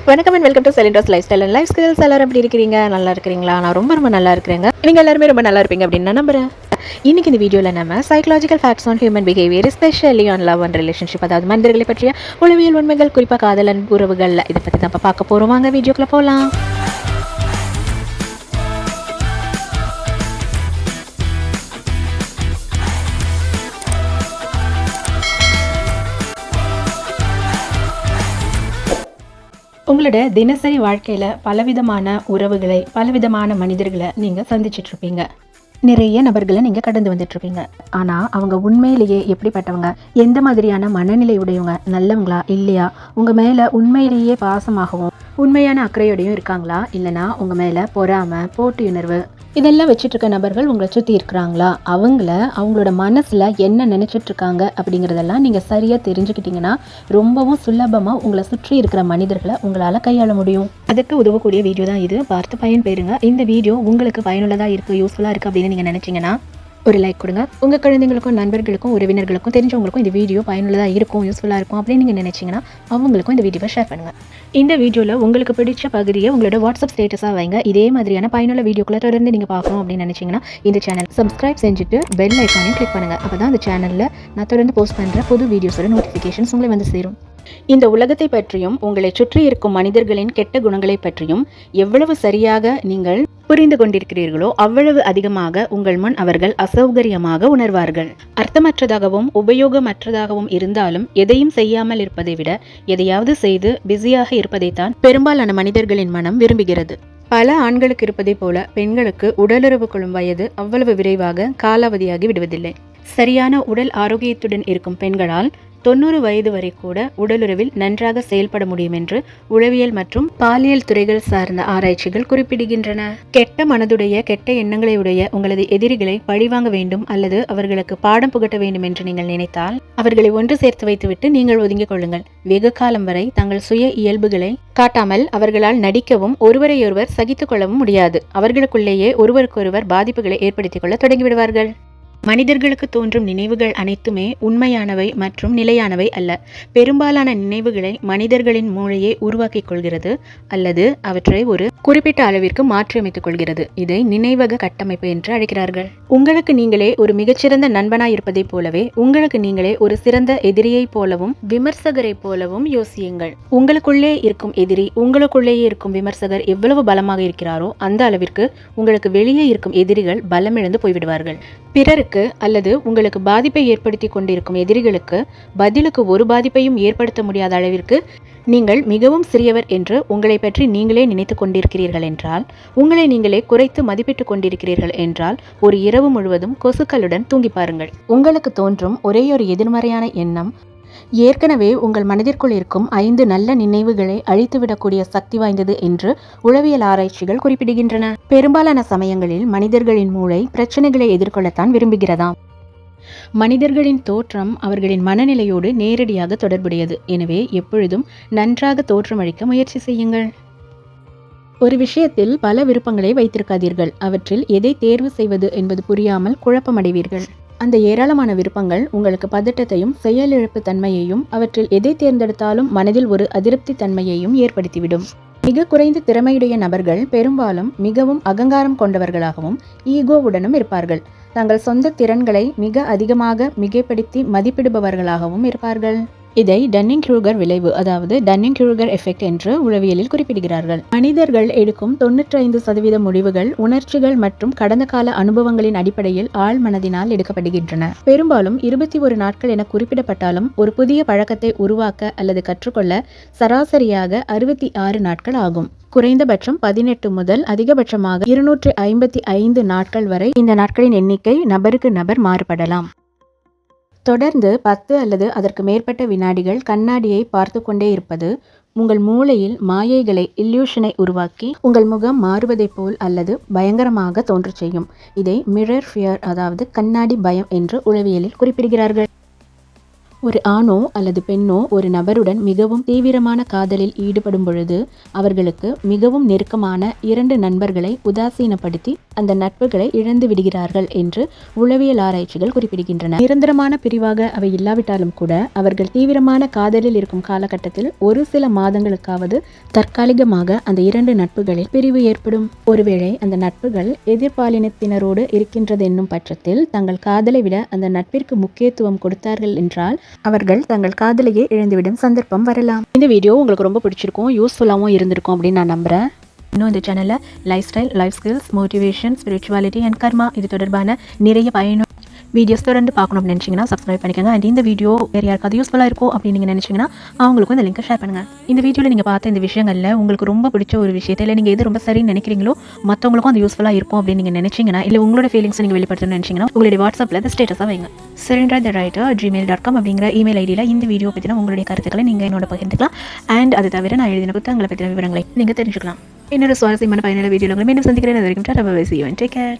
வணக்கம் and welcome to Selinders lifestyle and life skills. எல்லாரும் எப்படி இருக்கிறீங்க? நல்லா இருக்கிறீங்களா? நான் ரொம்ப நல்லா இருக்கிறேங்க. நீங்கள் எல்லாருமே ரொம்ப நல்லா இருப்பீங்க அப்படின்னு நான் நம்புறேன். இன்னைக்கு இந்த வீடியோவில் நம்ம psychological facts on human behaviour, especially on love and relationship, அதாவது மனிதர்களை பற்றிய உளவியல் உண்மைகள், குறிப்பாக காதல் அண்ட் உறவுகள், இதை பற்றி தான் பார்க்க போகிறோம். வாங்க வீடியோக்குள்ளே போகலாம். உங்களோட தினசரி வாழ்க்கையில் பலவிதமான உறவுகளை, பலவிதமான மனிதர்களை நீங்கள் சந்திச்சிட்ருப்பீங்க. நிறைய நபர்களை நீங்கள் கடந்து வந்துட்டுருப்பீங்க. ஆனால் அவங்க உண்மையிலேயே எப்படிப்பட்டவங்க, எந்த மாதிரியான மனநிலை உடையவங்க, நல்லவங்களா இல்லையா, உங்கள் மேலே உண்மையிலேயே பாசமாகவும் உண்மையான அக்கறையோடையும் இருக்காங்களா, இல்லைனா உங்கள் மேலே பொறாமை, போட்டியுணர்வு இதெல்லாம் வச்சுட்ருக்க நபர்கள் உங்களை சுற்றி இருக்கிறாங்களா, அவங்களோட மனசில் என்ன நினச்சிட்ருக்காங்க அப்படிங்கிறதெல்லாம் நீங்கள் சரியாக தெரிஞ்சுக்கிட்டிங்கன்னா ரொம்பவும் சுலபமாக உங்களை சுற்றி இருக்கிற மனிதர்களை உங்களால் கையாள முடியும். அதுக்கு உதவக்கூடிய வீடியோ தான் இது. பார்த்து பயன்பெறுங்க. இந்த வீடியோ உங்களுக்கு பயனுள்ளதாக இருக்குது, யூஸ்ஃபுல்லாக இருக்குது அப்படின்னு நீங்கள் நினச்சிங்கன்னா ஒரு லைக் கொடுங்க. உங்கள் குழந்தைங்களுக்கும், நண்பர்களுக்கும், உறவினர்களுக்கும், தெரிஞ்சவங்களுக்கும் இந்த வீடியோ பயனுள்ளதாக இருக்கும், யூஸ்ஃபுல்லாக இருக்கும் அப்படின்னு நீங்கள் நினச்சிங்கன்னா அவங்களுக்கும் இந்த வீடியோவை ஷேர் பண்ணுங்கள். இந்த வீடியோவில் உங்களுக்கு பிடிச்ச பகுதியை உங்களோட வாட்ஸ்அப் ஸ்டேட்டஸாக வைங்க. இதே மாதிரியான பயனுள்ள வீடியோக்களை தொடர்ந்து நீங்கள் பார்க்கணும் அப்படின்னு நினச்சிங்கன்னா இந்த சேனல் சப்ஸ்கிரைப் செஞ்சுட்டு பெல் ஐக்கானையும் கிளிக் பண்ணுங்கள். அப்போ தான் அந்த சேனலில் நான் தொடர்ந்து போஸ்ட் பண்ணுற புது வீடியோஸோட நோட்டிஃபிகேஷன்ஸ் உங்களை வந்து சேரும். இந்த உலகத்தை பற்றியும் உங்களை சுற்றி இருக்கும் மனிதர்களின் கெட்ட குணங்களை பற்றியும் எவ்வளவு சரியாக நீங்கள் புரிந்து கொண்டிருக்கிறீர்களோ அவ்வளவு அதிகமாக உங்கள் முன் அவர்கள் அசௌகரியமாக உணர்வார்கள். அர்த்தமற்றதாகவும் உபயோகமற்றதாகவும் இருந்தாலும் எதையும் செய்யாமல் இருப்பதை விட எதையாவது செய்து பிஸியாக இருப்பதைத்தான் பெரும்பாலான மனிதர்களின் மனம் விரும்புகிறது. பல ஆண்களுக்கு இருப்பதை போல பெண்களுக்கு உடலுறவு கொள்ளும் வயது அவ்வளவு விரைவாக காலாவதியாகி விடுவதில்லை. சரியான உடல் ஆரோக்கியத்துடன் இருக்கும் பெண்களால் 90 வயது வரை கூட உடலுறவில் நன்றாக செயல்பட முடியும் என்று உளவியல் மற்றும் பாலியல் துறைகள் சார்ந்த ஆராய்ச்சிகள் குறிப்பிடுகின்றன. கெட்ட மனதுடைய, கெட்ட எண்ணங்களை உடைய உங்களது எதிரிகளை பழிவாங்க வேண்டும் அல்லது அவர்களுக்கு பாடம் புகட்ட வேண்டும் என்று நீங்கள் நினைத்தால் அவர்களை ஒன்று சேர்த்து வைத்துவிட்டு நீங்கள் ஒதுங்கிக் கொள்ளுங்கள். வெகு காலம் வரை தங்கள் சுய இயல்புகளை காட்டாமல் அவர்களால் நடிக்கவும் ஒருவரையொருவர் சகித்துக் கொள்ளவும் முடியாது. அவர்களுக்குள்ளேயே ஒருவருக்கொருவர் பாதிப்புகளை ஏற்படுத்திக் கொள்ள தொடங்கிவிடுவார்கள். மனிதர்களுக்கு தோன்றும் நினைவுகள் அனைத்துமே உண்மையானவை மற்றும் நிலையானவை அல்ல. பெரும்பாலான நினைவுகளை மனிதர்களின் மூளையே உருவாக்கிக் கொள்கிறது அல்லது அவற்றை ஒரு குறிப்பிட்ட அளவிற்கு மாற்றியமைத்துக் கொள்கிறது. இதை நினைவக கட்டமைப்பு என்று அழைக்கிறார்கள். உங்களுக்கு நீங்களே ஒரு மிகச்சிறந்த நண்பனாய் இருப்பதைப் போலவே உங்களுக்கு நீங்களே ஒரு சிறந்த எதிரியைப் போலவும் விமர்சகரை போலவும் யோசியுங்கள். உங்களுக்குள்ளே இருக்கும் எதிரி, உங்களுக்குள்ளேயே இருக்கும் விமர்சகர் எவ்வளவு பலமாக இருக்கிறாரோ அந்த அளவிற்கு உங்களுக்கு வெளியே இருக்கும் எதிரிகள் பலமிழந்து போய்விடுவார்கள். பிறருக்கு அல்லது உங்களுக்கு பாதிப்பை ஏற்படுத்தி கொண்டிருக்கும் எதிரிகளுக்கு பதிலுக்கு ஒரு பாதிப்பையும் ஏற்படுத்த முடியாத அளவிற்கு நீங்கள் மிகவும் சிறியவர் என்று உங்களை பற்றி நீங்களே நினைத்து கொண்டிருக்கிறீர்கள் என்றால், உங்களை நீங்களே குறைத்து மதிப்பிட்டு கொண்டிருக்கிறீர்கள் என்றால், ஒரு இரவு முழுவதும் கொசுக்களுடன் தூங்கி பாருங்கள். உங்களுக்கு தோன்றும் ஒரே ஒரு எதிர்மறையான எண்ணம் ஏற்கனவே உங்கள் மனதிற்குள் இருக்கும் 5 நல்ல நினைவுகளை அழித்துவிடக்கூடிய சக்தி வாய்ந்தது என்று உளவியல் ஆராய்ச்சிகள் குறிப்பிடுகின்றன. பெரும்பாலான சமயங்களில் மனிதர்களின் மூளை பிரச்சனைகளை எதிர்கொள்ளத்தான் விரும்புகிறதாம். மனிதர்களின் தோற்றம் அவர்களின் மனநிலையோடு நேரடியாக தொடர்புடையது. எனவே எப்பொழுதும் நன்றாக தோற்றமளிக்க முயற்சி செய்யுங்கள். ஒரு விஷயத்தில் பல விருப்பங்களை வைத்திருக்காதீர்கள். அவற்றில் எதை தேர்வு செய்வது என்பது புரியாமல் குழப்பமடைவீர்கள். அந்த ஏராளமான விருப்பங்கள் உங்களுக்கு பதட்டத்தையும் செயலிழப்பு தன்மையையும், அவற்றில் எதை தேர்ந்தெடுத்தாலும் மனதில் ஒரு அதிருப்தி தன்மையையும் ஏற்படுத்திவிடும். மிக குறைந்த திறமையுடைய நபர்கள் பெரும்பாலும் மிகவும் அகங்காரம் கொண்டவர்களாகவும் ஈகோவுடனும் இருப்பார்கள். தங்கள் சொந்த திறன்களை மிக அதிகமாக மிகைப்படுத்தி மதிப்பிடுபவர்களாகவும் இருப்பார்கள். இதை டன்னிங்-க்ரூகர் விளைவு, அதாவது டன்னிங்-க்ரூகர் எஃபெக்ட் என்று உளவியலில் குறிப்பிடுகிறார்கள். மனிதர்கள் எடுக்கும் 95% முடிவுகள் உணர்ச்சிகள் மற்றும் கடந்த கால அனுபவங்களின் அடிப்படையில் ஆழ் மனதினால் எடுக்கப்படுகின்றன. பெரும்பாலும் 21 நாட்கள் என குறிப்பிடப்பட்டாலும் ஒரு புதிய பழக்கத்தை உருவாக்க அல்லது கற்றுக்கொள்ள சராசரியாக 66 நாட்கள் ஆகும். குறைந்தபட்சம் 18 முதல் அதிகபட்சமாக 255 நாட்கள் வரை இந்த நாட்களின் எண்ணிக்கை நபருக்கு நபர் மாறுபடலாம். தொடர்ந்து 10 அல்லது அதற்கு மேற்பட்ட வினாடிகள் கண்ணாடியை பார்த்து கொண்டே இருப்பது உங்கள் மூளையில் மாயைகளை, இல்யூஷனை உருவாக்கி உங்கள் முகம் மாறுவதைப் போல் அல்லது பயங்கரமாக தோன்றச் செய்யும். இதை மிரர் ஃபியர், அதாவது கண்ணாடி பயம் என்று உளவியலில் குறிப்பிடுகிறார்கள். ஒரு ஆணோ அல்லது பெண்ணோ ஒரு நபருடன் மிகவும் தீவிரமான காதலில் ஈடுபடும் பொழுது அவர்களுக்கு மிகவும் நெருக்கமான 2 நண்பர்களை உதாசீனப்படுத்தி அந்த நட்புகளை இழந்து விடுகிறார்கள் என்று உளவியல் ஆராய்ச்சிகள் குறிப்பிடுகின்றன. நிரந்தரமான பிரிவாக அவை இல்லாவிட்டாலும் கூட அவர்கள் தீவிரமான காதலில் இருக்கும் காலகட்டத்தில் ஒரு சில மாதங்களுக்காவது தற்காலிகமாக அந்த 2 நட்புகளில் பிரிவு ஏற்படும். ஒருவேளை அந்த நட்புகள் எதிர்பாலினத்தினரோடு இருக்கின்றது என்னும் பட்சத்தில் தங்கள் காதலை விட அந்த நட்பிற்கு முக்கியத்துவம் கொடுத்தார்கள் என்றால் அவர்கள் தங்கள் காதலையே இழந்துவிடும் சந்தர்ப்பம் வரலாம். இந்த வீடியோ உங்களுக்கு ரொம்ப பிடிச்சிருக்கும், யூஸ்ஃபுல்லாகவும் இருந்திருக்கும் அப்படின்னு நான் நம்புகிறேன். இன்னும் இந்த சேனலில் lifestyle, life skills, motivation, spirituality and karma இது தொடர்பான நிறைய பயனுள்ள வீடியோஸ் தொடர்ந்து பார்க்கணும் அப்படின்னு நினச்சிங்கன்னா சப்ஸ்கிரைப் பண்ணிக்கோங்க. அண்ட் இந்த வீடியோ வேறு யாருக்காவது யூஸ்ஃபுல்லாக இருக்கும் அப்படின்னு நீங்கள் நினச்சிங்கன்னா அவங்களுக்கும் இந்த லிங்கை ஷேர் பண்ணுங்கள். இந்த வீடியோவில் நீங்கள் பார்த்த இந்த விஷயங்களில் உங்களுக்கு ரொம்ப பிடிச்ச ஒரு விஷயத்தை இல்லை நீங்கள் எது ரொம்ப சரின்னு நினைக்கிறீங்களோ மற்றவங்களுக்கும் அது யூஸ்ஃபுல்லாக இருக்கும் அப்படின்னு நீங்கள் நினச்சிங்கன்னா இல்லை உங்களோட ஃபீலிங்ஸை நீங்கள் வெளிப்படுத்தணும்னு நினச்சிங்கன்னா உங்களுடைய வாட்ஸ்அப்பில் அந்த ஸ்டேட்டஸாக வைங்க. surrender@gmail.com அப்படிங்கிற இமெயில் ஐடியில் இந்த வீடியோ பற்றின உங்களுடைய கருத்துக்களை நீங்கள் என்னோட பகிர்ந்துக்கலாம். அண்ட் அது தவிர நான் எழுதின புத்தகங்களை பற்றின விவரங்களை நீங்கள் தெரிஞ்சுக்கலாம். இன்னொரு சுவாரஸ்யமான பயனுள்ள வீடியோவில் மீண்டும் சந்திக்கிறேன். அது வரைக்கும் tata bye bye, see you and take care.